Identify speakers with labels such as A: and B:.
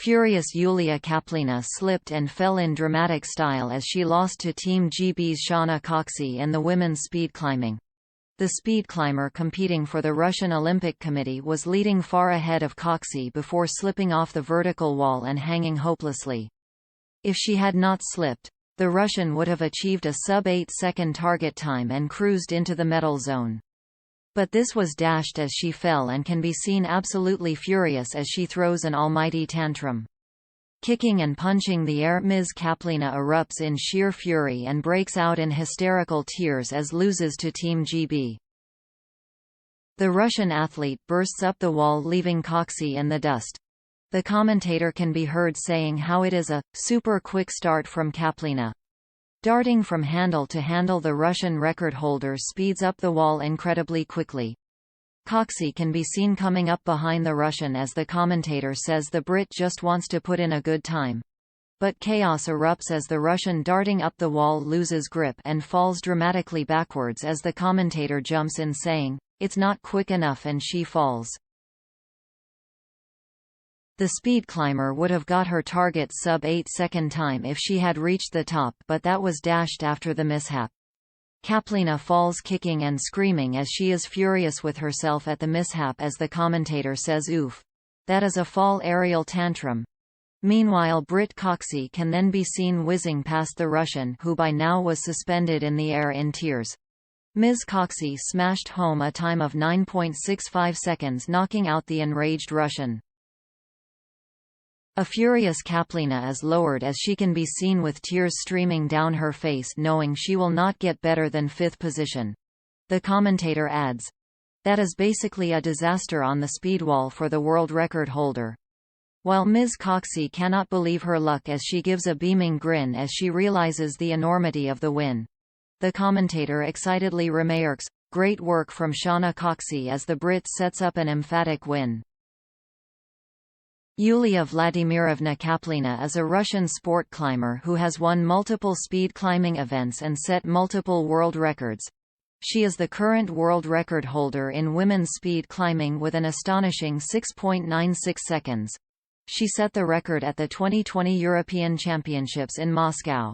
A: Furious Yulia Kaplina slipped and fell in dramatic style as she lost to Team GB's Shana Coxey in the women's speed climbing. The speed climber competing for the Russian Olympic Committee was leading far ahead of Coxey before slipping off the vertical wall and hanging hopelessly. If she had not slipped, the Russian would have achieved a sub-8-second target time and cruised into the medal zone. But this was dashed as she fell and can be seen absolutely furious as she throws an almighty tantrum. Kicking and punching the air, Ms. Kaplina erupts in sheer fury and breaks out in hysterical tears as loses to Team GB. The Russian athlete bursts up the wall, leaving Coxey in the dust. The commentator can be heard saying how it is a super quick start from Kaplina. Darting from handle to handle, the Russian record holder speeds up the wall incredibly quickly. Coxey can be seen coming up behind the Russian as the commentator says the Brit just wants to put in a good time. But chaos erupts as the Russian darting up the wall loses grip and falls dramatically backwards as the commentator jumps in saying, "It's not quick enough," and she falls. The speed climber would have got her target sub-8-second time if she had reached the top, but that was dashed after the mishap. Kaplina falls kicking and screaming as she is furious with herself at the mishap as the commentator says, "Oof. That is a fall aerial tantrum." Meanwhile, Brit Coxey can then be seen whizzing past the Russian, who by now was suspended in the air in tears. Ms. Coxey smashed home a time of 9.65 seconds, knocking out the enraged Russian. A furious Kaplina is lowered as she can be seen with tears streaming down her face, knowing she will not get better than 5th position. The commentator adds, "That is basically a disaster on the speed wall for the world record holder." While Ms. Coxey cannot believe her luck as she gives a beaming grin as she realizes the enormity of the win. The commentator excitedly remarks, "Great work from Shana Coxey," as the Brit sets up an emphatic win. Yulia Vladimirovna Kaplina is a Russian sport climber who has won multiple speed climbing events and set multiple world records. She is the current world record holder in women's speed climbing with an astonishing 6.96 seconds. She set the record at the 2020 European Championships in Moscow.